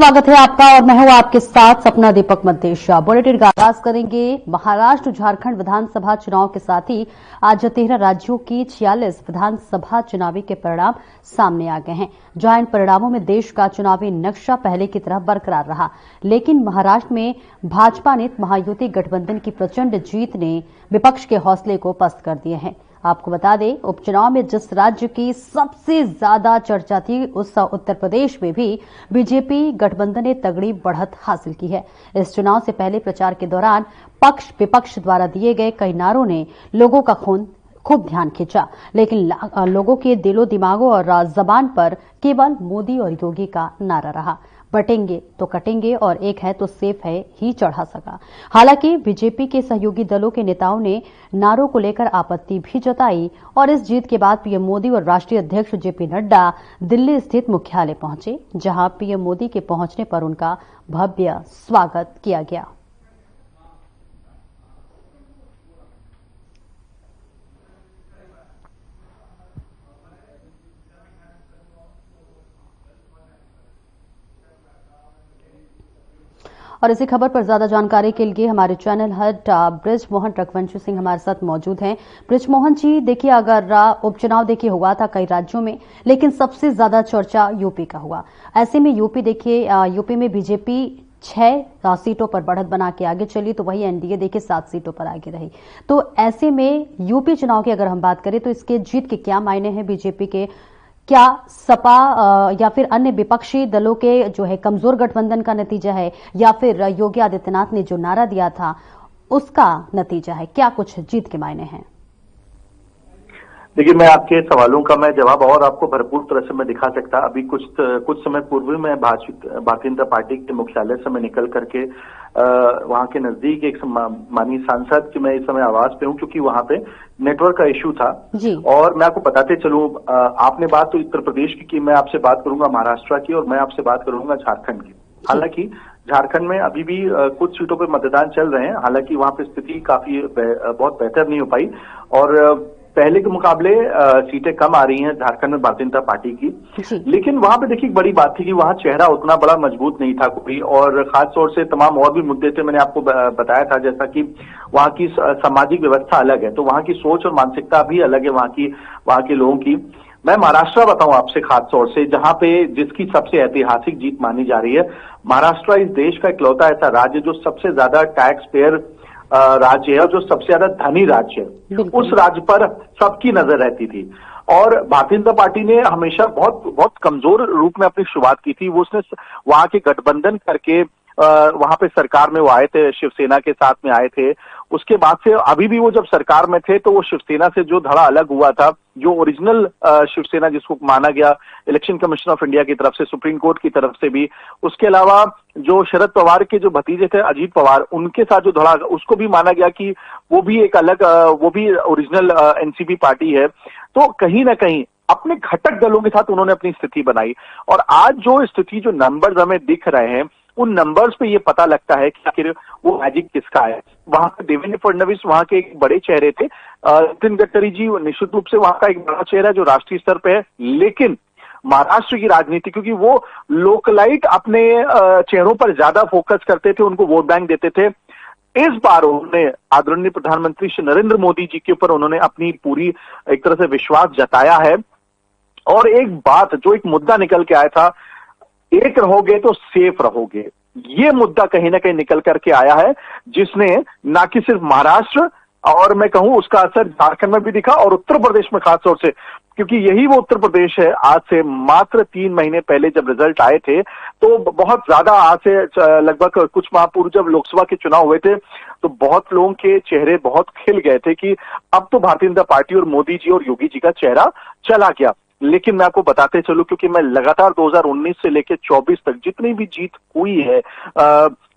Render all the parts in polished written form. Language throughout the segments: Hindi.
स्वागत है आपका और मैं हूं आपके साथ सपना दीपक मध्य। बुलेटिन का आगाज करेंगे महाराष्ट्र झारखंड विधानसभा चुनाव के साथ ही आज 13 राज्यों की 46 विधानसभा चुनावी के परिणाम सामने आ गए हैं, जहां इन परिणामों में देश का चुनावी नक्शा पहले की तरह बरकरार रहा। लेकिन महाराष्ट्र में भाजपा ने महायुति गठबंधन की प्रचंड जीत ने विपक्ष के हौसले को पस्त कर दिए हैं। आपको बता दें, उपचुनाव में जिस राज्य की सबसे ज्यादा चर्चा थी उस उत्तर प्रदेश में भी बीजेपी गठबंधन ने तगड़ी बढ़त हासिल की है। इस चुनाव से पहले प्रचार के दौरान पक्ष विपक्ष द्वारा दिए गए कई नारों ने लोगों का खूब ध्यान खींचा, लेकिन लोगों के दिलो दिमागों और जबान पर केवल मोदी और योगी का नारा रहा। बटेंगे तो कटेंगे और एक है तो सेफ है ही चढ़ा सका। हालांकि बीजेपी के सहयोगी दलों के नेताओं ने नारों को लेकर आपत्ति भी जताई और इस जीत के बाद पीएम मोदी और राष्ट्रीय अध्यक्ष जेपी नड्डा दिल्ली स्थित मुख्यालय पहुंचे, जहां पीएम मोदी के पहुंचने पर उनका भव्य स्वागत किया गया। और इसी खबर पर ज्यादा जानकारी के लिए हमारे चैनल हेड बृजमोहन रघुवंशी सिंह हमारे साथ मौजूद हैं। बृजमोहन जी, देखिए, अगर उपचुनाव देखिए हुआ था कई राज्यों में, लेकिन सबसे ज्यादा चर्चा यूपी का हुआ। ऐसे में यूपी देखिए, यूपी में बीजेपी 6 सीटों पर बढ़त बना के आगे चली, तो वही एनडीए देखिए 7 सीटों पर आगे रही। तो ऐसे में यूपी चुनाव की अगर हम बात करें तो इसके जीत के क्या मायने हैं बीजेपी के? क्या सपा या फिर अन्य विपक्षी दलों के जो है कमजोर गठबंधन का नतीजा है, या फिर योगी आदित्यनाथ ने जो नारा दिया था उसका नतीजा है? क्या कुछ जीत के मायने हैं? देखिए, मैं आपके सवालों का मैं जवाब और आपको भरपूर तरह से मैं दिखा सकता। अभी कुछ समय पूर्व मैं भारतीय जनता पार्टी के मुख्यालय से मैं निकल करके वहां के नजदीक एक माननीय सांसद की मैं इस समय आवास पे हूं, क्योंकि वहां पे नेटवर्क का इश्यू था। और मैं आपको बताते चलूं, आपने बात तो उत्तर प्रदेश की मैं आपसे बात करूंगा महाराष्ट्र की, और मैं आपसे बात करूंगा झारखंड की। हालांकि झारखंड में अभी भी कुछ सीटों पर मतदान चल रहे हैं, हालांकि वहां पे स्थिति काफी बहुत बेहतर नहीं हो पाई और पहले के मुकाबले सीटें कम आ रही हैं झारखंड में भारतीय जनता पार्टी की। लेकिन वहां पे देखिए एक बड़ी बात थी कि वहां चेहरा उतना बड़ा मजबूत नहीं था कोई, और खासतौर से तमाम और भी मुद्दे थे। मैंने आपको बताया था जैसा कि वहां की सामाजिक व्यवस्था अलग है, तो वहां की सोच और मानसिकता भी अलग है वहां के लोगों की। मैं महाराष्ट्र बताऊं आपसे खासतौर से, जहां पे जिसकी सबसे ऐतिहासिक जीत मानी जा रही है। महाराष्ट्र इस देश का इकलौता ऐसा राज्य जो सबसे ज्यादा टैक्स पेयर राज्य है और जो सबसे ज्यादा धनी राज्य है, उस राज्य पर सबकी नजर रहती थी। और भारतीय जनता पार्टी ने हमेशा बहुत कमजोर रूप में अपनी शुरुआत की थी। वो उसने वहां के गठबंधन करके वहां पे सरकार में वो आए थे, शिवसेना के साथ में आए थे। उसके बाद से अभी भी वो जब सरकार में थे तो वो शिवसेना से जो धड़ा अलग हुआ था, जो ओरिजिनल शिवसेना जिसको माना गया इलेक्शन कमीशन ऑफ इंडिया की तरफ से, सुप्रीम कोर्ट की तरफ से भी, उसके अलावा जो शरद पवार के जो भतीजे थे अजीत पवार, उनके साथ जो धड़ा, उसको भी माना गया कि वो भी एक अलग वो भी ओरिजिनल एनसीपी पार्टी है। तो कहीं ना कहीं अपने घटक दलों के साथ उन्होंने अपनी स्थिति बनाई, और आज जो स्थिति, जो नंबर्स हमें दिख रहे हैं, उन नंबर्स पे ये पता लगता है कि आखिर वो मैजिक किसका है। वहां पे देवेंद्र फडणवीस वहां के एक बड़े चेहरे थे, नितिन गडकरी जी निश्चित रूप से वहां का एक बड़ा चेहरा जो राष्ट्रीय स्तर पे है, लेकिन महाराष्ट्र की राजनीति, क्योंकि वो लोकलाइट अपने चेहरों पर ज्यादा फोकस करते थे, उनको वोट बैंक देते थे। इस बार उन्होंने आदरणीय प्रधानमंत्री श्री नरेंद्र मोदी जी के ऊपर उन्होंने अपनी पूरी एक तरह से विश्वास जताया है। और एक बात, जो एक मुद्दा निकल के आया था, एक रहोगे तो सेफ रहोगे, ये मुद्दा कहीं ना कहीं निकल करके आया है, जिसने ना कि सिर्फ महाराष्ट्र और मैं कहूं उसका असर झारखंड में भी दिखा, और उत्तर प्रदेश में खासतौर से, क्योंकि यही वो उत्तर प्रदेश है आज से मात्र 3 महीने पहले जब रिजल्ट आए थे, तो बहुत ज्यादा आज से लगभग कुछ माह पूर्व जब लोकसभा के चुनाव हुए थे, तो बहुत लोगों के चेहरे बहुत खिल गए थे कि अब तो भारतीय जनता पार्टी और मोदी जी और योगी जी का चेहरा चला गया। लेकिन मैं आपको बताते चलूं, क्योंकि मैं लगातार 2019 से लेकर 24 तक जितनी भी जीत हुई है,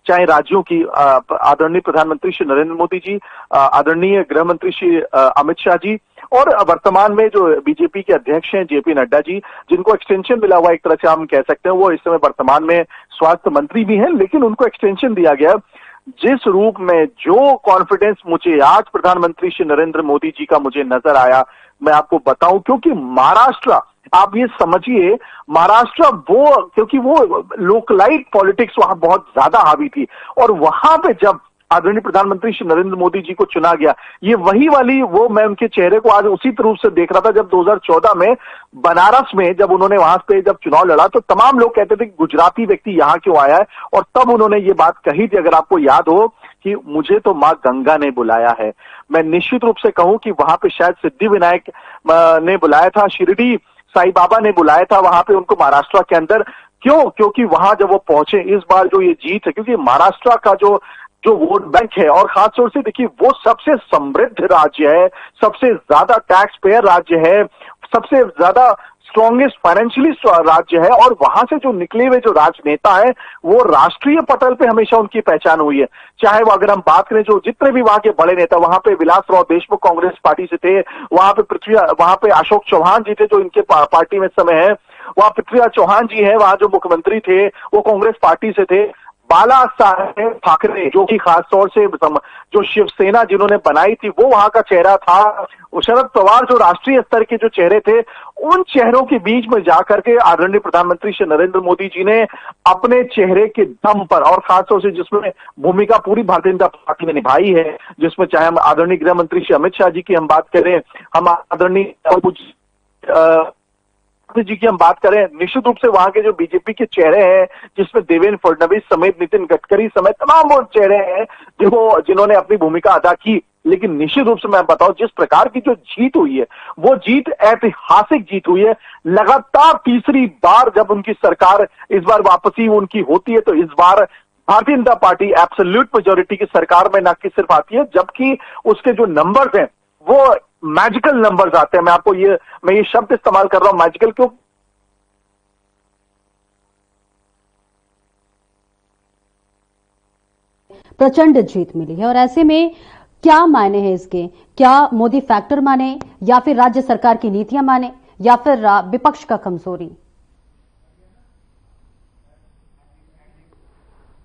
चाहे राज्यों की, आदरणीय प्रधानमंत्री श्री नरेंद्र मोदी जी, आदरणीय गृह मंत्री श्री अमित शाह जी, और वर्तमान में जो बीजेपी के अध्यक्ष हैं जेपी नड्डा जी, जिनको एक्सटेंशन मिला हुआ एक तरह से हम कह सकते हैं, वो इस समय वर्तमान में स्वास्थ्य मंत्री भी हैं, लेकिन उनको एक्सटेंशन दिया गया। जिस रूप में जो कॉन्फिडेंस मुझे आज प्रधानमंत्री श्री नरेंद्र मोदी जी का मुझे नजर आया, मैं आपको बताऊं, क्योंकि महाराष्ट्र आप ये समझिए महाराष्ट्र वो, क्योंकि वो लोकलाइट पॉलिटिक्स वहां बहुत ज्यादा हावी थी, और वहां पे जब आदरणीय प्रधानमंत्री श्री नरेंद्र मोदी जी को चुना गया, ये वही वाली वो, मैं उनके चेहरे को आज उसी रूप से देख रहा था जब 2014 में बनारस में जब उन्होंने वहां पे जब चुनाव लड़ा, तो तमाम लोग कहते थे कि गुजराती व्यक्ति यहां क्यों आया है, और तब उन्होंने ये बात कही थी, अगर आपको याद हो, कि मुझे तो मां गंगा ने बुलाया है। मैं निश्चित रूप से कहूं कि वहां पे शायद सिद्धिविनायक ने बुलाया था, शिरडी साईं बाबा ने बुलाया था वहां पे उनको महाराष्ट्र के अंदर। क्यों? क्योंकि वहां जब वो पहुंचे, इस बार जो ये जीत है, क्योंकि महाराष्ट्र का जो वोट बैंक है, और खासतौर से देखिए वो सबसे समृद्ध राज्य है, सबसे ज्यादा टैक्स पेयर राज्य है, सबसे ज्यादा स्ट्रॉन्गेस्ट फाइनेंशियली राज्य है, और वहां से जो निकले हुए जो राजनेता है वो राष्ट्रीय पटल पे हमेशा उनकी पहचान हुई है। चाहे वो, अगर हम बात करें, जो जितने भी वहां के बड़े नेता, वहां पे विलासराव देशमुख कांग्रेस पार्टी से थे, वहां पे अशोक चौहान जी थे जो इनके पार्टी में समय है, वहां पृथ्वीराज चौहान जी है, वहां जो मुख्यमंत्री थे वो कांग्रेस पार्टी से थे, बाला साहेब ठाकरे जो कि खासतौर से जो शिवसेना जिन्होंने बनाई थी वो वहां का चेहरा था, शरद पवार जो राष्ट्रीय स्तर के जो चेहरे थे, उन चेहरों के बीच में जाकर के आदरणीय प्रधानमंत्री श्री नरेंद्र मोदी जी ने अपने चेहरे के दम पर, और खासतौर से जिसमें भूमिका पूरी भारतीय जनता पार्टी ने निभाई है, जिसमें चाहे हम आदरणीय गृह मंत्री श्री अमित शाह जी की हम बात करें, हम आदरणीय जी की हम बात करें, निश्चित रूप से वहां के जो बीजेपी के चेहरे हैं, जिसमें देवेंद्र फडणवीस समेत नितिन गडकरी समेत तमाम वो चेहरे हैं जिन्होंने अपनी भूमिका अदा की। लेकिन निश्चित रूप से मैं बताऊं, जिस प्रकार की जो जीत हुई है, वो जीत ऐतिहासिक जीत हुई है। लगातार तीसरी बार जब उनकी सरकार इस बार वापसी उनकी होती है, तो इस बार Bharatiya Janata party absolute majority की सरकार में न कि सिर्फ आती है, जबकि उसके जो नंबर्स हैं वो मैजिकल नंबर्स आते हैं। मैं ये शब्द इस्तेमाल कर रहा हूं, मैजिकल, क्यों? प्रचंड जीत मिली है, और ऐसे में क्या मायने हैं इसके? क्या मोदी फैक्टर माने, या फिर राज्य सरकार की नीतियां माने, या फिर विपक्ष का कमजोरी?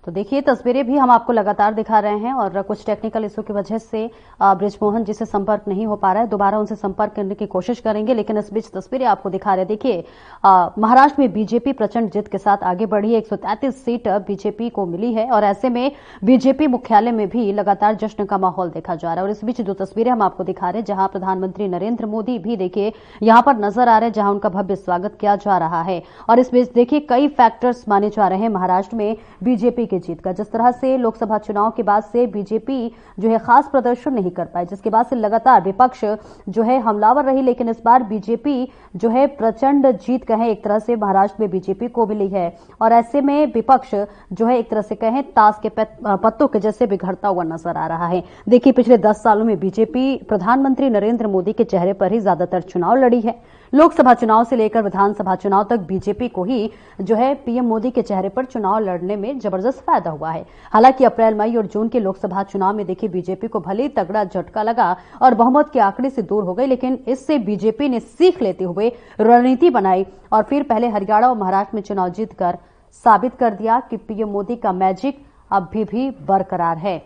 तो देखिए, तस्वीरें भी हम आपको लगातार दिखा रहे हैं, और कुछ टेक्निकल इशू की वजह से बृजमोहन जी से संपर्क नहीं हो पा रहा है। दोबारा उनसे संपर्क करने की कोशिश करेंगे, लेकिन इस बीच तस्वीरें आपको दिखा रहे हैं। देखिए, महाराष्ट्र में बीजेपी प्रचंड जीत के साथ आगे बढ़ी है। 133 सीट बीजेपी को मिली है, और ऐसे में बीजेपी मुख्यालय में भी लगातार जश्न का माहौल देखा जा रहा है। और इस बीच जो तस्वीरें हम आपको दिखा रहे हैं, जहां प्रधानमंत्री नरेंद्र मोदी भी देखिए यहां पर नजर आ रहे हैं, जहां उनका भव्य स्वागत किया जा रहा है। और इस बीच देखिए कई फैक्टर्स माने जा रहे हैं महाराष्ट्र में बीजेपी की जीत का। जिस तरह से लोकसभा चुनाव के बाद से बीजेपी जो है खास प्रदर्शन नहीं कर पाई, जिसके बाद से लगातार विपक्ष जो है हमलावर रही, लेकिन इस बार बीजेपी जो है प्रचंड जीत कहें एक तरह से महाराष्ट्र में बीजेपी को मिली है। और ऐसे में विपक्ष जो है एक तरह से कहें ताश के पत्तों के जैसे बिखरता हुआ नजर आ रहा है। देखिए, पिछले 10 सालों में बीजेपी प्रधानमंत्री नरेंद्र मोदी के चेहरे पर ही ज्यादातर चुनाव लड़ी है। लोकसभा चुनाव से लेकर विधानसभा चुनाव तक बीजेपी को ही जो है पीएम मोदी के चेहरे पर चुनाव लड़ने में जबरदस्त फायदा हुआ है। हालांकि अप्रैल, मई और जून के लोकसभा चुनाव में देखिए बीजेपी को भले ही तगड़ा झटका लगा और बहुमत के आंकड़े से दूर हो गई, लेकिन इससे बीजेपी ने सीख लेते हुए रणनीति बनाई और फिर पहले हरियाणा और महाराष्ट्र में चुनाव जीतकर साबित कर दिया कि पीएम मोदी का मैजिक अभी भी बरकरार है।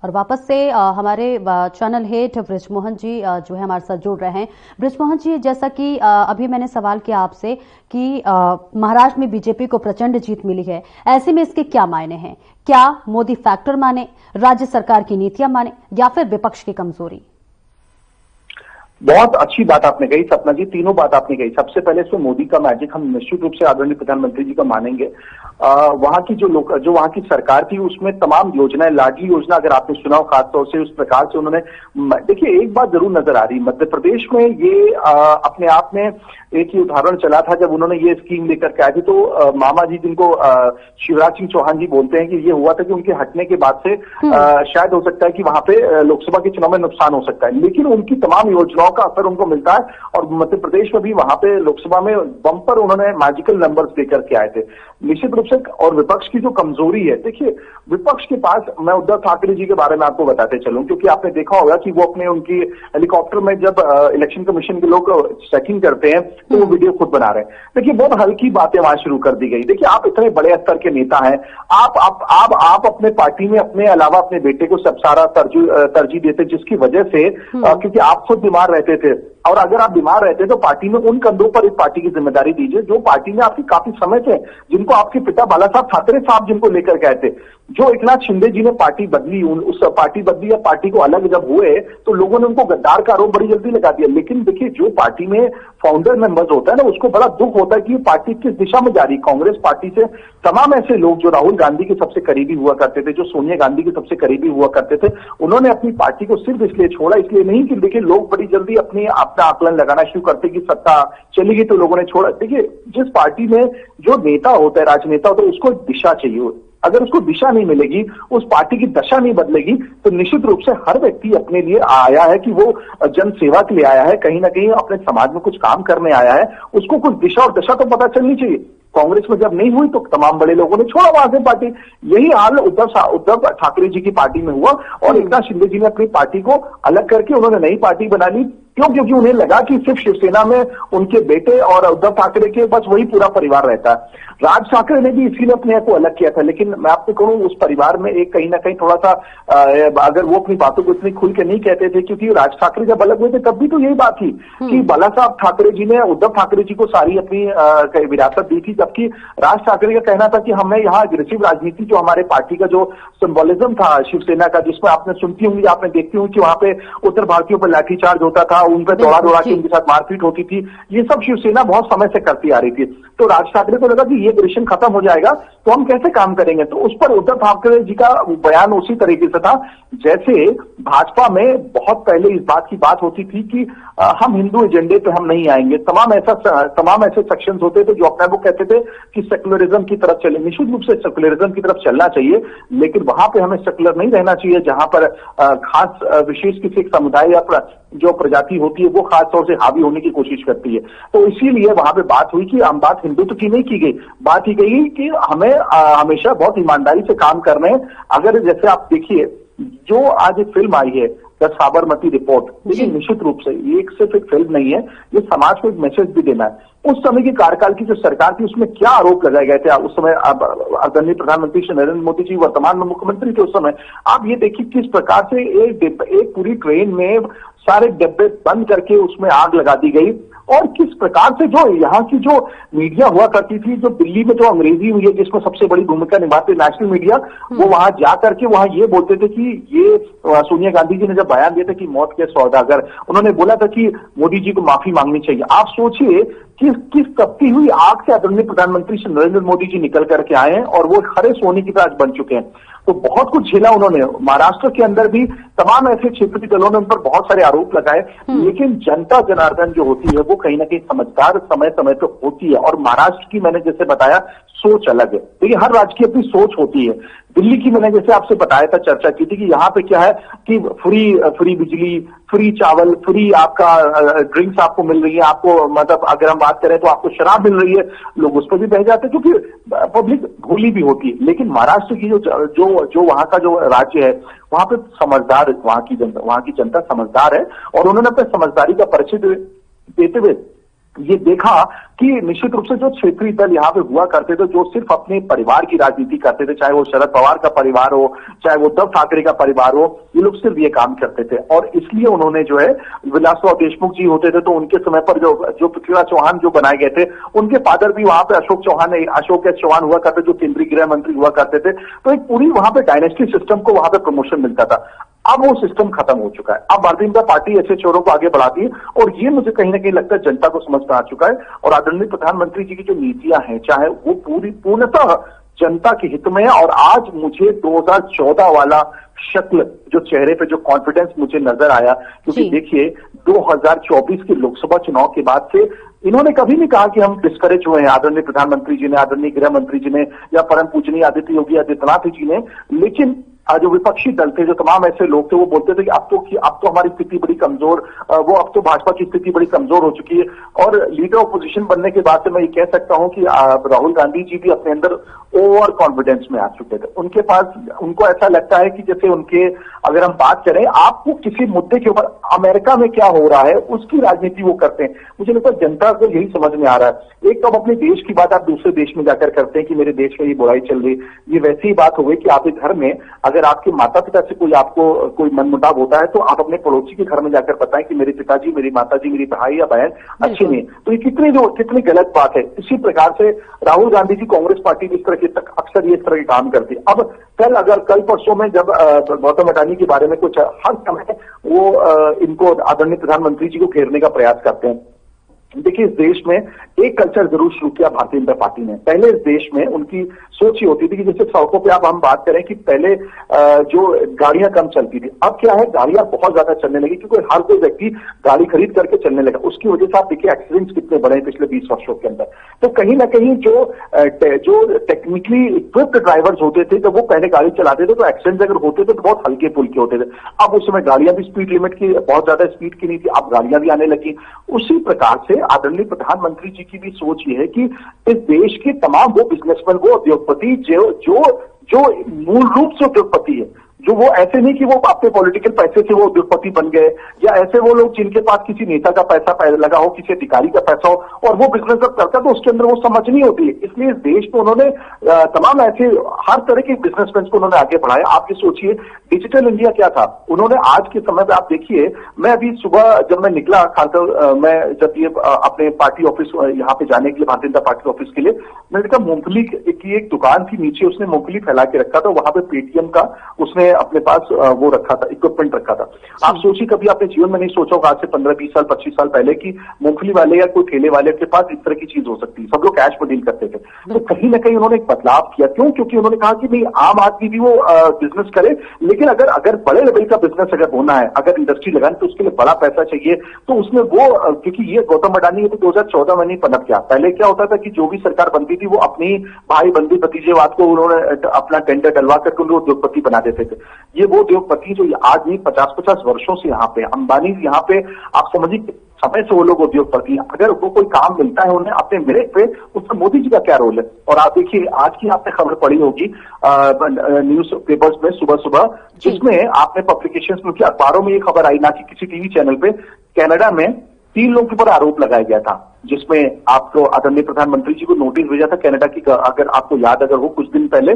और वापस से हमारे चैनल हेड बृजमोहन जी जो है हमारे साथ जुड़ रहे हैं। बृजमोहन जी, जैसा कि अभी मैंने सवाल किया आपसे कि महाराष्ट्र में बीजेपी को प्रचंड जीत मिली है, ऐसे में इसके क्या मायने हैं? क्या मोदी फैक्टर माने, राज्य सरकार की नीतियां माने, या फिर विपक्ष की कमजोरी? बहुत अच्छी बात आपने कही सपना जी, तीनों बात आपने कही। सबसे पहले इसमें मोदी का मैजिक हम निश्चित रूप से आदरणीय प्रधानमंत्री जी का मानेंगे। वहां की जो वहां की सरकार थी उसमें तमाम योजनाएं, लाडली योजना अगर आपने सुना हो, खासतौर से उस प्रकार से उन्होंने, देखिए एक बात जरूर नजर आ रही, मध्य प्रदेश में ये अपने आप में एक ही उदाहरण चला था जब उन्होंने ये स्कीम लेकर के आए थे, तो मामा जी जिनको शिवराज सिंह चौहान जी बोलते हैं, कि ये हुआ था कि उनके हटने के बाद से शायद हो सकता है कि वहां पे लोकसभा के चुनाव में नुकसान हो सकता है, लेकिन उनकी तमाम योजनाओं का असर उनको मिलता है। और मध्य प्रदेश में भी वहां पे लोकसभा में बम्पर उन्होंने मैजिकल नंबर्स लेकर के आए थे। निश्चित रूप से और विपक्ष की जो कमजोरी है, देखिए विपक्ष के पास, मैं उद्धव ठाकरे जी के बारे में आपको बताते चलूं, क्योंकि आपने देखा होगा कि वो अपने उनकी हेलीकॉप्टर में जब इलेक्शन कमीशन के लोग चेकिंग करते हैं तो वो वीडियो खुद बना रहे हैं। देखिए बहुत हल्की बातें वहां शुरू कर दी गई। देखिए आप इतने बड़े स्तर के नेता हैं, आप अपने पार्टी में अपने अलावा अपने बेटे को सब सारा तरजीह देते, जिसकी वजह से क्योंकि आप खुद बीमार रहते थे, और अगर आप बीमार रहते तो पार्टी में उन कंधों पर इस पार्टी की जिम्मेदारी दीजिए जो पार्टी में आपके काफी समय थे, जिनको आपके पिता बाला साहब ठाकरे साहब जिनको लेकर गए थे। जो एकनाथ शिंदे जी ने पार्टी बदली, उस पार्टी बदली या पार्टी को अलग जब हुए तो लोगों ने उनको गद्दार का आरोप बड़ी जल्दी लगा दिया। लेकिन देखिए जो पार्टी में फाउंडर मेंबर्स होता है ना, उसको बड़ा दुख होता है कि पार्टी किस दिशा में जा रही। कांग्रेस पार्टी से तमाम ऐसे लोग जो राहुल गांधी के सबसे करीबी हुआ करते थे, जो सोनिया गांधी के सबसे करीबी हुआ करते थे, उन्होंने अपनी पार्टी को सिर्फ इसलिए छोड़ा, इसलिए नहीं कि देखिए लोग बड़ी जल्दी अपना आकलन लगाना शुरू करते कि सत्ता चली गई तो लोगों ने छोड़ा। देखिए जिस पार्टी में जो नेता होता है, राजनेता होता है, उसको दिशा चाहिए। अगर उसको दिशा नहीं मिलेगी, उस पार्टी की दशा नहीं बदलेगी, तो निश्चित रूप से हर व्यक्ति अपने लिए आया है कि वो जन सेवा के लिए आया है, कहीं ना कहीं अपने समाज में कुछ काम करने आया है, उसको कुछ दिशा और दशा तो पता चलनी चाहिए। कांग्रेस में जब नहीं हुई तो तमाम बड़े लोगों ने छोड़ा वहां से पार्टी। यही हाल उद्धव ठाकरे जी की पार्टी में हुआ और एकनाथ शिंदे जी ने अपनी पार्टी को अलग करके उन्होंने नई पार्टी बना ली। क्यों? क्योंकि उन्हें लगा कि सिर्फ शिवसेना में उनके बेटे और उद्धव ठाकरे के बस वही पूरा परिवार रहता है। राज ठाकरे ने भी इसीलिए अपने आप को अलग किया था। लेकिन मैं आपको कहूं, उस परिवार में एक कहीं ना कहीं थोड़ा सा अगर वो अपनी बातों को इतनी खुल के नहीं कहते थे, क्योंकि राज ठाकरे जब अलग हुए थे तब भी तो यही बात थी कि बाला साहब ठाकरे जी ने उद्धव ठाकरे जी को सारी अपनी विरासत दी थी, जबकि राज ठाकरे का कहना था कि हमें यहाँ अग्रेसिव राजनीति, जो हमारे पार्टी का जो सिंबोलिज्म था शिवसेना का, जिसमें आपने सुनती होंगी, आपने देखती होंगी कि वहां पे उत्तर भारतीयों पर लाठीचार्ज होता था, उन पर दौड़ा के उनके साथ मारपीट होती थी, ये सब शिवसेना बहुत समय से करती आ रही थी। तो राज ठाकरे को लगा कि ये ग्रेशन खत्म हो जाएगा तो हम कैसे काम करेंगे। तो उस पर उद्धव ठाकरे जी का बयान उसी तरीके से था जैसे भाजपा में बहुत पहले इस बात की बात होती थी कि हम हिंदू एजेंडे पे हम नहीं आएंगे। तमाम ऐसे सेक्शंस होते थे जो अपने को कहते थे कि सेकुलरिज्म की तरफ चले। निश्चित रूप से सेकुलरिज्म की तरफ चलना चाहिए, लेकिन वहां पे हमें सेकुलर नहीं रहना चाहिए जहां पर खास विशेष किसी एक समुदाय या जो प्रजाति होती है वो खास तौर से हावी होने की कोशिश करती है। तो इसीलिए वहां पे बात हुई कि हम बात हिंदुत्व की नहीं की गई, बात की गई कि हमें हमेशा बहुत ईमानदारी से काम करने हैं। अगर जैसे आप देखिए जो आज एक फिल्म आई है द साबरमती रिपोर्ट, लेकिन निश्चित रूप से ये सिर्फ एक फिल्म नहीं है, ये समाज को एक मैसेज भी देना है। उस समय की कार्यकाल की जो सरकार थी उसमें क्या आरोप लगाए गए थे, उस समय आदरणीय प्रधानमंत्री श्री नरेंद्र मोदी जी वर्तमान में मुख्यमंत्री थे उस समय, आप ये देखिए किस प्रकार से एक पूरी ट्रेन में सारे डिब्बे बंद करके उसमें आग लगा दी गई, और किस प्रकार से जो यहाँ की जो मीडिया हुआ करती थी, जो दिल्ली में जो अंग्रेजी मीडिया जिसमें सबसे बड़ी भूमिका निभाते नेशनल मीडिया, वो वहां जा करके वहां ये बोलते थे कि ये सोनिया गांधी जी ने जब बयान दिया था कि मौत के सौदागर, उन्होंने बोला था कि मोदी जी को माफी मांगनी चाहिए। आप सोचिए किस तपती हुई आग से आदरणीय प्रधानमंत्री श्री नरेंद्र मोदी जी निकल करके आए हैं और वो खरे सोने की तरह बन चुके हैं। तो बहुत कुछ झेला उन्होंने। महाराष्ट्र के अंदर भी तमाम ऐसे क्षेत्रीय दलों ने उन पर बहुत सारे आरोप लगाए, लेकिन जनता जनार्दन जो होती है वो कहीं ना कहीं समझदार समय समय पर होती है। और महाराष्ट्र की मैंने जैसे बताया सोच अलग है, देखिए हर राज्य की अपनी सोच होती है। दिल्ली की मैंने जैसे आपसे बताया था, चर्चा की थी कि यहाँ पे क्या है कि फ्री बिजली, फ्री चावल, फ्री आपका ड्रिंक्स आपको मिल रही है, आपको मतलब अगर हम बात करें तो आपको शराब मिल रही है, लोग उस पर भी बह जाते हैं क्योंकि पब्लिक भोली भी होती है। लेकिन महाराष्ट्र की जो वहां का जो राज्य है वहां पे समझदार, वहां की जनता समझदार है और उन्होंने अपने समझदारी का परिचय देते हुए ये देखा कि निश्चित रूप से जो क्षेत्रीय दल यहाँ पे हुआ करते थे, जो सिर्फ अपने परिवार की राजनीति करते थे, चाहे वो शरद पवार का परिवार हो, चाहे वो उद्धव ठाकरे का परिवार हो, ये लोग सिर्फ ये काम करते थे। और इसलिए उन्होंने जो है विलासराव देशमुख जी होते थे तो उनके समय पर जो पृथ्वीराज चौहान जो बनाए गए थे, उनके फादर भी वहां पे अशोक एस चौहान हुआ करते, जो केंद्रीय गृह मंत्री हुआ करते थे। तो एक पूरी वहां पे डायनेस्टी सिस्टम को वहां पे प्रमोशन मिलता था। अब वो सिस्टम खत्म हो चुका है। अब भारतीय जनता पार्टी ऐसे चोरों को आगे बढ़ाती है और ये मुझे कहीं ना कहीं लगता है जनता को समझ में आ चुका है। और आदरणीय प्रधानमंत्री जी की जो नीतियां हैं, चाहे वो पूर्णतः जनता के हित में है। और आज मुझे 2014 वाला शक्ल, जो चेहरे पे जो कॉन्फिडेंस मुझे नजर आया, क्योंकि देखिए 2024 के लोकसभा चुनाव के बाद से इन्होंने कभी नहीं कहा कि हम डिस्करेज हुए हैं, आदरणीय प्रधानमंत्री जी ने, आदरणीय गृह मंत्री जी ने या परम पूजनीय आदित्य योगी आदित्यनाथ जी ने। लेकिन जो विपक्षी दल थे, जो तमाम ऐसे लोग थे, वो बोलते थे कि अब तो हमारी स्थिति बड़ी कमजोर, अब तो भाजपा की स्थिति बड़ी कमजोर हो चुकी है। और लीडर ऑपोजिशन बनने के बाद से मैं ये कह सकता हूं कि राहुल गांधी जी भी अपने अंदर ओवर कॉन्फिडेंस में आ चुके थे। उनको ऐसा लगता है कि जैसे अगर हम बात करें, आपको किसी मुद्दे के ऊपर अमेरिका में क्या हो रहा है उसकी राजनीति वो करते हैं। मुझे लगता है जनता को यही समझ में आ रहा है। एक तो हम अपने देश की बात आप दूसरे देश में जाकर करते हैं कि मेरे देश में ये बुराई चल रही, ये वैसी ही बात हो गई कि आप एक घर में अगर आपके माता पिता से कोई मनमुटाव होता है तो आप अपने पड़ोसी के घर में जाकर बताएं कि मेरे पिताजी, मेरी माताजी, मेरी भाई या बहन अच्छी नहीं। तो ये कितनी गलत बात है। इसी प्रकार से राहुल गांधी जी, कांग्रेस पार्टी भी अक्सर ये इस तरह के काम करती है। अब कल परसों में जब गौतम अडानी के बारे में कुछ हर समय वो इनको आदरणीय प्रधानमंत्री जी को घेरने का प्रयास करते हैं। देखिए, इस देश में एक कल्चर जरूर शुरू किया भारतीय जनता पार्टी ने। पहले इस देश में उनकी सोच ही होती थी कि जैसे सड़कों पे अब हम बात करें कि पहले जो गाड़ियां कम चलती थी, अब क्या है, गाड़ियां बहुत ज्यादा चलने लगी क्योंकि हर कोई व्यक्ति गाड़ी खरीद करके चलने लगा। उसकी वजह से आप देखिए एक्सीडेंट्स कितने बढ़े पिछले 20 वर्षों के अंदर। तो कहीं ना कहीं जो टेक्निकली इक्विप्ड ड्राइवर्स होते थे, जब वो पहले गाड़ी चलाते थे तो एक्सीडेंट अगर होते थे तो बहुत हल्के फुल्के होते थे। अब उस समय गाड़ियां भी स्पीड लिमिट की बहुत ज्यादा स्पीड की नहीं थी, अब गाड़ियां भी आने लगी। उसी प्रकार से आदरणीय प्रधानमंत्री जी की भी सोच ये है कि इस देश के तमाम वो बिजनेसमैन, वो उद्योगपति जो मूल रूप से उद्योगपति है, जो वो ऐसे नहीं कि वो अपने पॉलिटिकल पैसे से वो उद्योगपति बन गए, या ऐसे वो लोग जिनके पास किसी नेता का पैसा लगा हो, किसी अधिकारी का पैसा हो और वो बिजनेस जब करता तो उसके अंदर वो समझ नहीं होती है। इसलिए इस देश में उन्होंने तमाम ऐसे हर तरह के बिजनेसमैन को उन्होंने आगे बढ़ाया। आप ये सोचिए, डिजिटल इंडिया क्या था, उन्होंने आज के समय में आप देखिए, मैं अभी सुबह जब मैं निकला खासकर मैं जब ये अपने पार्टी ऑफिस यहाँ पे जाने के लिए, भारतीय जनता पार्टी ऑफिस के लिए, मैंने देखा मूंगफली की एक दुकान थी, नीचे उसने मूंगफली फैला के रखा था, वहां पे पेटीएम का उसने अपने पास वो रखा था, इक्विपमेंट रखा था। आप सोचिए, कभी आपने जीवन में नहीं सोचा होगा आज से 15-20 साल 25 साल पहले कि मूंगफली वाले या कोई ठेले वाले के पास इस तरह की चीज हो सकती है। सब लोग कैश में डील करते थे। तो कहीं ना कहीं उन्होंने एक बदलाव किया। क्यों? क्योंकि उन्होंने कहा कि नहीं, आम आदमी भी वो बिजनेस करे, लेकिन अगर बड़े लेवल का बिजनेस अगर होना है, अगर इंडस्ट्री लगानी तो उसके लिए बड़ा पैसा चाहिए। तो उसमें वो क्योंकि ये गौतम अडानी 2014 में नहीं पनप गया। पहले क्या होता था कि जो भी सरकार बनती थी वो अपनी भाई बंधु भतीजेवाद को उन्होंने अपना टेंडर डलवा करके उनको उद्योगपति बना देते थे। ये वो उद्योगपति जो आज नहीं 50-50 वर्षों से यहाँ पे, अंबानी यहाँ पे, आप समझिए समय से वो लोग उद्योगपति हैं। अगर वो कोई काम मिलता है उन्हें अपने मेरिट पे, उसमें मोदी जी का क्या रोल है? और आप देखिए, आज की आपने खबर पढ़ी होगी न्यूज पेपर्स में सुबह सुबह, जिसमें आपने पब्लिकेशंस में, अखबारों में ये खबर आई, ना कि किसी टीवी चैनल पे, कनाडा में 3 लोगों के ऊपर आरोप लगाया गया था, जिसमें आपको आदरणीय प्रधानमंत्री जी को नोटिस भेजा था कनाडा की। अगर आपको याद अगर हो, कुछ दिन पहले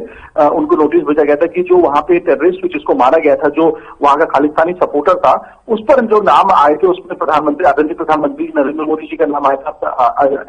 उनको नोटिस भेजा गया था कि जो वहां पे टेररिस्ट जिसको मारा गया था, जो वहां का खालिस्तानी सपोर्टर था, उस पर जो नाम आए थे उसमें आदरणीय प्रधानमंत्री नरेंद्र मोदी जी का नाम आया था,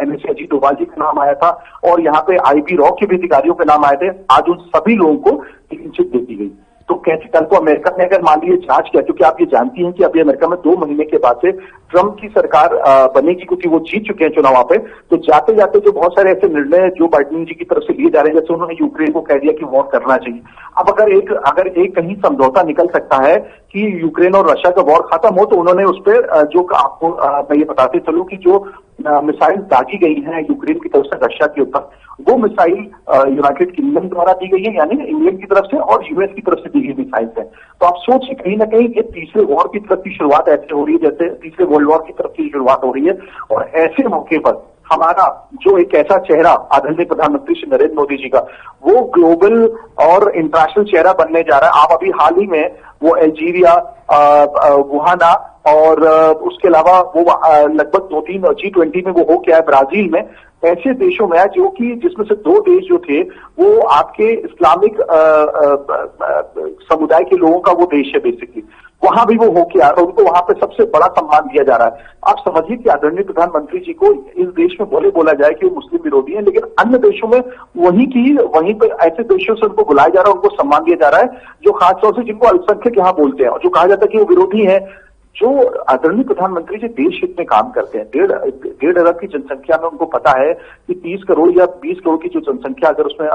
NSA अजीत डोभाल जी का नाम आया था, और यहाँ पे IB रॉ के भी अधिकारियों के नाम आए थे। आज उन सभी लोगों को क्लीनचिट दे दी गई। तो कैसे कल को अमेरिका ने अगर मान लीजिए जांच किया, क्योंकि आप ये जानती हैं कि अभी अमेरिका में 2 महीने के बाद से ट्रंप की सरकार बनेगी, क्योंकि वो जीत चुके हैं चुनाव पे। तो जाते जाते जो बहुत सारे ऐसे निर्णय जो बाइडेन जी की तरफ से लिए जा रहे हैं, जैसे उन्होंने यूक्रेन को कह दिया कि वॉर करना चाहिए। अब अगर एक कहीं समझौता निकल सकता है कि यूक्रेन और रशिया का वॉर खत्म हो, तो उन्होंने उस पर जो आपको मैं ये बताते चलूं कि जो मिसाइल दागी गई हैं यूक्रेन की तरफ से रशिया के ऊपर, वो मिसाइल यूनाइटेड किंगडम द्वारा दी गई है, यानी इंग्लैंड की तरफ से, और यूएस की तरफ से दी गई मिसाइल है। तो आप सोचिए, कहीं ना कहीं ये तीसरे वॉर की तरफ की शुरुआत ऐसे हो रही है जैसे तीसरे वर्ल्ड वॉर की तरफ की शुरुआत हो रही है। और ऐसे मौके पर हमारा जो एक ऐसा चेहरा आदरणीय प्रधानमंत्री श्री नरेंद्र मोदी जी का, वो ग्लोबल और इंटरनेशनल चेहरा बनने जा रहा है। आप अभी हाल ही में वो अल्जीरिया, गुहाना और उसके अलावा वो लगभग 2-3 G20 में वो हो गया है ब्राजील में, ऐसे देशों में है जो कि जिसमें से 2 देश जो थे वो आपके इस्लामिक समुदाय के लोगों का वो देश है बेसिकली। वहां भी वो होके आ रहा है, उनको वहां पे सबसे बड़ा सम्मान दिया जा रहा है। आप समझिए कि आदरणीय प्रधानमंत्री जी को इस देश में बोला जाए कि वो मुस्लिम विरोधी हैं, लेकिन अन्य देशों में वहीं पर ऐसे देशों से उनको बुलाया जा रहा है, उनको सम्मान दिया जा रहा है जो खासतौर से जिनको अल्पसंख्यक यहाँ बोलते हैं और जो कहा जाता है कि वो विरोधी है। जो आदरणीय प्रधानमंत्री जी देश हित में काम करते हैं, 1.5 अरब की जनसंख्या में उनको पता है कि 30 करोड़ या 20 करोड़ की जो जनसंख्या अगर उसमें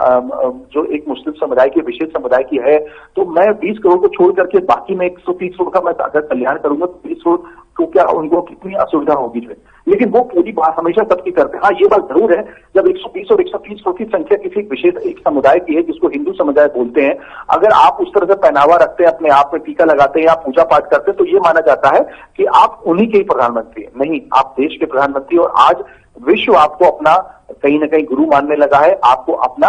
जो एक मुस्लिम समुदाय की, विशेष समुदाय की है, तो मैं 20 करोड़ को छोड़ करके बाकी मैं 130 करोड़ का मैं अगर कल्याण करूंगा तो 20 करोड़ तो क्या उनको कितनी असुविधा होगी जो है। लेकिन वो पूरी बात हमेशा सबकी करते हैं। हाँ, ये बात जरूर है, जब 120 और 130 की संख्या किसी विशेष एक समुदाय की है जिसको हिंदू समुदाय बोलते हैं, अगर आप उस तरह से पहनावा रखते हैं, अपने आप में टीका लगाते हैं या पूजा पाठ करते हैं, तो ये माना जाता है कि आप उन्हीं के ही प्रधानमंत्री हैं। नहीं, आप देश के प्रधानमंत्री, और आज विश्व आपको अपना कहीं ना कहीं गुरु मानने लगा है, आपको अपना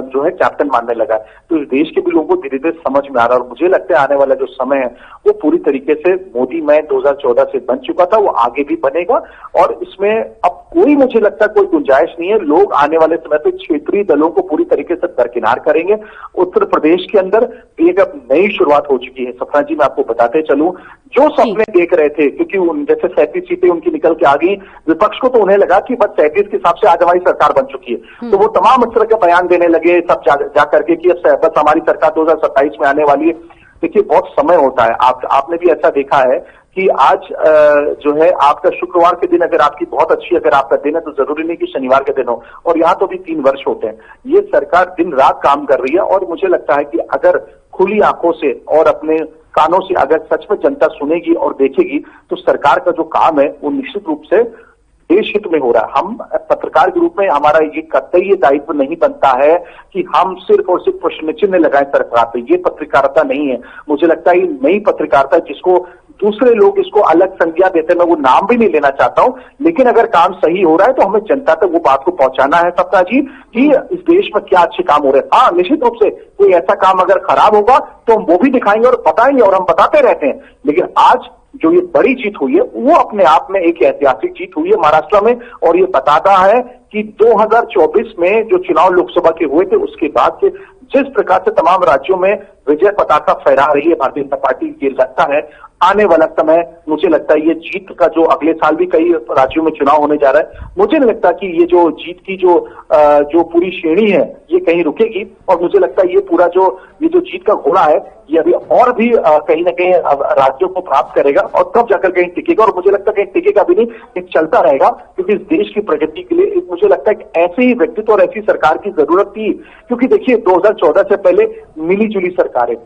जो है कैप्टन मानने लगा है। तो इस देश के भी लोगों को धीरे धीरे समझ में आ रहा है, और मुझे लगता है आने वाला जो समय है वो पूरी तरीके से मोदी मैं 2014 से बन चुका था, वो आगे भी बनेगा। और इसमें अब कोई, मुझे लगता है कोई गुंजाइश नहीं है। लोग आने वाले समय पे क्षेत्रीय दलों को पूरी तरीके से दरकिनार करेंगे। उत्तर प्रदेश के अंदर एक अब नई शुरुआत हो चुकी है। सपना जी, मैं आपको बताते चलूं, जो सपने देख रहे थे, क्योंकि जैसे 37 सीटें उनकी निकल के आ गई, विपक्ष को तो उन्हें लगा कि बस 37 के हिसाब से आज हमारी सरकार बन चुकी है, तो वो तमाम इस तरह के बयान देने लगे सब जा करके कि अब बस हमारी सरकार 2027 में आने वाली है। देखिए, बहुत समय होता है, आपने भी ऐसा देखा है कि आज जो है आपका शुक्रवार के दिन अगर आपकी बहुत अच्छी अगर आपका दिन है, तो जरूरी नहीं कि शनिवार के दिन हो। और यहाँ तो भी 3 वर्ष होते हैं। ये सरकार दिन रात काम कर रही है, और मुझे लगता है कि अगर खुली आंखों से और अपने कानों से अगर सच में जनता सुनेगी और देखेगी, तो सरकार का जो काम है वो निश्चित रूप से देश हित में हो रहा है। हम पत्रकार के रूप में हमारा ये कतई ये दायित्व नहीं बनता है कि हम सिर्फ और सिर्फ प्रश्न चिन्ह लगाएं सरकार पे। ये पत्रकारिता नहीं है। मुझे लगता है ये नई पत्रकारिता, जिसको दूसरे लोग इसको अलग संज्ञा देते हैं, मैं वो नाम भी नहीं लेना चाहता हूं, लेकिन अगर काम सही हो रहा है तो हमें जनता तक वो बात को पहुंचाना है सपना जी, कि इस देश में क्या अच्छे काम हो रहे हैं। हाँ, निश्चित रूप से कोई ऐसा काम अगर खराब होगा तो हम वो भी दिखाएंगे और बताएंगे, और हम बताते रहते हैं। लेकिन आज जो ये बड़ी जीत हुई है वो अपने आप में एक ऐतिहासिक जीत हुई है महाराष्ट्र में, और ये बताता है कि 2024 में जो चुनाव लोकसभा के हुए थे, उसके बाद से जिस प्रकार से तमाम राज्यों में विजय पताका फहरा रही है भारतीय जनता पार्टी, ये लगता है आने वाला समय, मुझे लगता है ये जीत का जो अगले साल भी कई राज्यों में चुनाव होने जा रहा है, मुझे नहीं लगता कि ये जो जीत की जो पूरी श्रेणी है ये कहीं रुकेगी। और मुझे लगता है ये जो जीत का घोड़ा है ये अभी और भी कहीं ना कहीं राज्यों को प्राप्त करेगा, और तब जाकर कहीं टिकेगा। और मुझे लगता है कहीं टिकेगा भी नहीं, ये चलता रहेगा, क्योंकि इस देश की प्रगति के लिए मुझे लगता है कि ऐसे ही व्यक्तित्व और ऐसी सरकार की जरूरत थी। क्योंकि देखिए, 2014 से पहले मिली जुली सरकारें,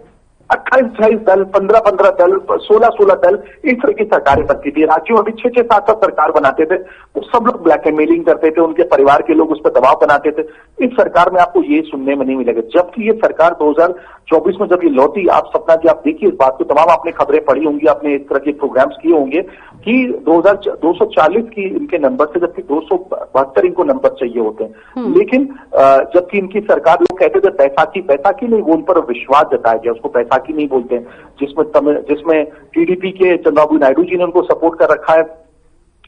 28-28 दल, 15-15 दल, 16-16 दल, इस तरह की सरकारें बनती थी। राज्यों में भी 6-6, 7-7 सरकार बनाते थे। वो सब लोग ब्लैकमेलिंग करते थे, उनके परिवार के लोग उस पर दबाव बनाते थे। इस सरकार में आपको ये सुनने में नहीं मिलेगा। जबकि ये सरकार 2024 में जब ये लौटी, आप सपना जी आप देखिए इस बात को, तमाम आपने खबरें पढ़ी होंगी, आपने इस तरह के प्रोग्राम्स किए होंगे कि 240 की इनके नंबर से, जबकि 272 इनको नंबर चाहिए होते हैं। लेकिन जबकि इनकी सरकार, लोग कहते थे बैसाखी नहीं, वो उन पर विश्वास जताया गया, उसको बैसाखी नहीं बोलते हैं, जिसमें टीडीपी के चंद्रबाबू नायडू जी ने उनको सपोर्ट कर रखा है।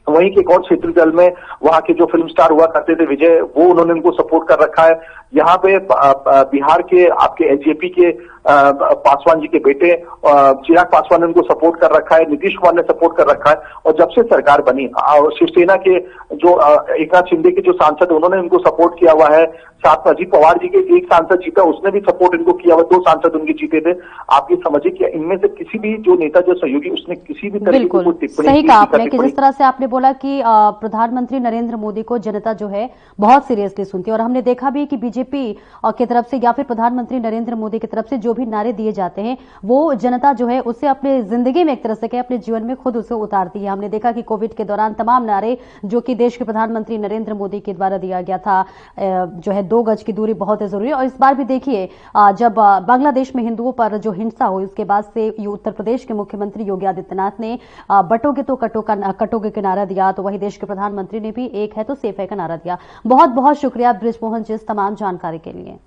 वहीं के एक और क्षेत्रीय दल में वहां के जो फिल्म स्टार हुआ करते थे विजय, वो उन्होंने उनको सपोर्ट कर रखा है। यहाँ पे बिहार के आपके एलजेपी के पासवान जी के बेटे चिराग पासवान ने उनको सपोर्ट कर रखा है, नीतीश कुमार ने सपोर्ट कर रखा है। और जब से सरकार बनी, शिवसेना के जो एकनाथ शिंदे के जो सांसद, उन्होंने उनको सपोर्ट किया हुआ है। साथ में अजीत पवार जी के एक सांसद जीता, उसने भी सपोर्ट इनको किया हुआ, 2 सांसद उनके जीते थे। आप ये समझिए कि इनमें से किसी भी जो नेता, जो सहयोगी, उसने किसी भी तरह की कोई टिप्पणी सही कहा आपने कि जिस तरह से आपने बोला कि प्रधानमंत्री नरेंद्र मोदी को जनता जो है बहुत सीरियसली सुनती है, और हमने देखा भी कि बीजेपी की तरफ से या फिर प्रधानमंत्री नरेंद्र मोदी की तरफ से जो भी नारे दिए जाते हैं, वो जनता जो है उससे अपने जिंदगी में एक तरह से कहे अपने जीवन में खुद उसे उतारती है। हमने देखा कि कोविड के दौरान तमाम नारे जो कि देश के प्रधानमंत्री नरेंद्र मोदी के द्वारा दिया गया था, जो है 2 गज की दूरी बहुत जरूरी है। और इस बार भी देखिए, जब बांग्लादेश में हिंदुओं पर जो हिंसा हुई, उसके बाद से उत्तर प्रदेश के मुख्यमंत्री योगी आदित्यनाथ ने बटोगे तो कटोगे का नारा दिया, तो वही देश के प्रधानमंत्री ने भी एक है तो सेफ है का नारा दिया। बहुत बहुत शुक्रिया बृजमोहन जी इस तमाम जानकारी के लिए।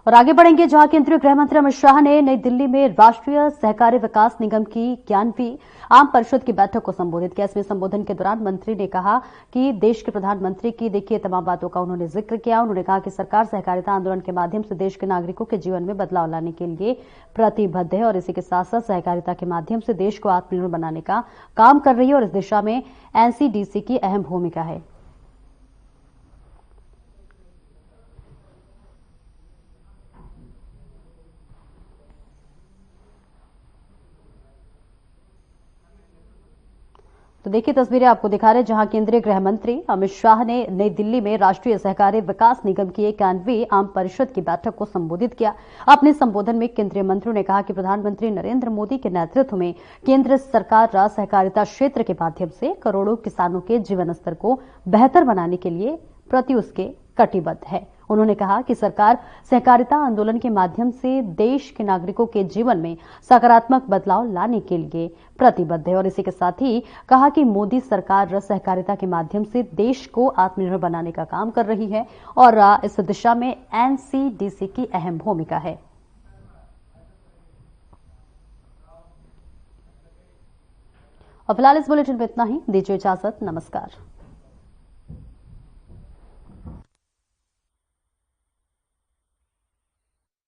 और आगे बढ़ेंगे, जहां केंद्रीय गृह मंत्री अमित शाह ने नई दिल्ली में राष्ट्रीय सहकारी विकास निगम की 11वीं आम परिषद की बैठक को संबोधित किया। इसमें संबोधन के दौरान मंत्री ने कहा कि देश के प्रधानमंत्री की देखिए तमाम बातों का उन्होंने जिक्र किया। उन्होंने कहा कि सरकार सहकारिता आंदोलन के माध्यम से देश के नागरिकों के जीवन में बदलाव लाने के लिए प्रतिबद्ध है, और इसी के साथ साथ सहकारिता के माध्यम से देश को आत्मनिर्भर बनाने का काम कर रही है, और इस दिशा में एनसीडीसी की अहम भूमिका है। तो तो देखिए तस्वीरें आपको दिखा रहे हैं जहां केंद्रीय गृह मंत्री अमित शाह ने नई दिल्ली में राष्ट्रीय सहकारी विकास निगम की 91वीं आम परिषद की बैठक को संबोधित किया। अपने संबोधन में केंद्रीय मंत्री ने कहा कि प्रधानमंत्री नरेंद्र मोदी के नेतृत्व में केंद्र सरकार सहकारिता क्षेत्र के माध्यम से करोड़ों किसानों के जीवन स्तर को बेहतर बनाने के लिए प्रति उसके कटिबद्ध है। उन्होंने कहा कि सरकार सहकारिता आंदोलन के माध्यम से देश के नागरिकों के जीवन में सकारात्मक बदलाव लाने के लिए प्रतिबद्ध है और इसी के साथ ही कहा कि मोदी सरकार सहकारिता के माध्यम से देश को आत्मनिर्भर बनाने का काम कर रही है और इस दिशा में एनसीडीसी की अहम भूमिका है। और फिलहाल इस बुलेटिन में इतना ही। दीजिए इजाजत। नमस्कार।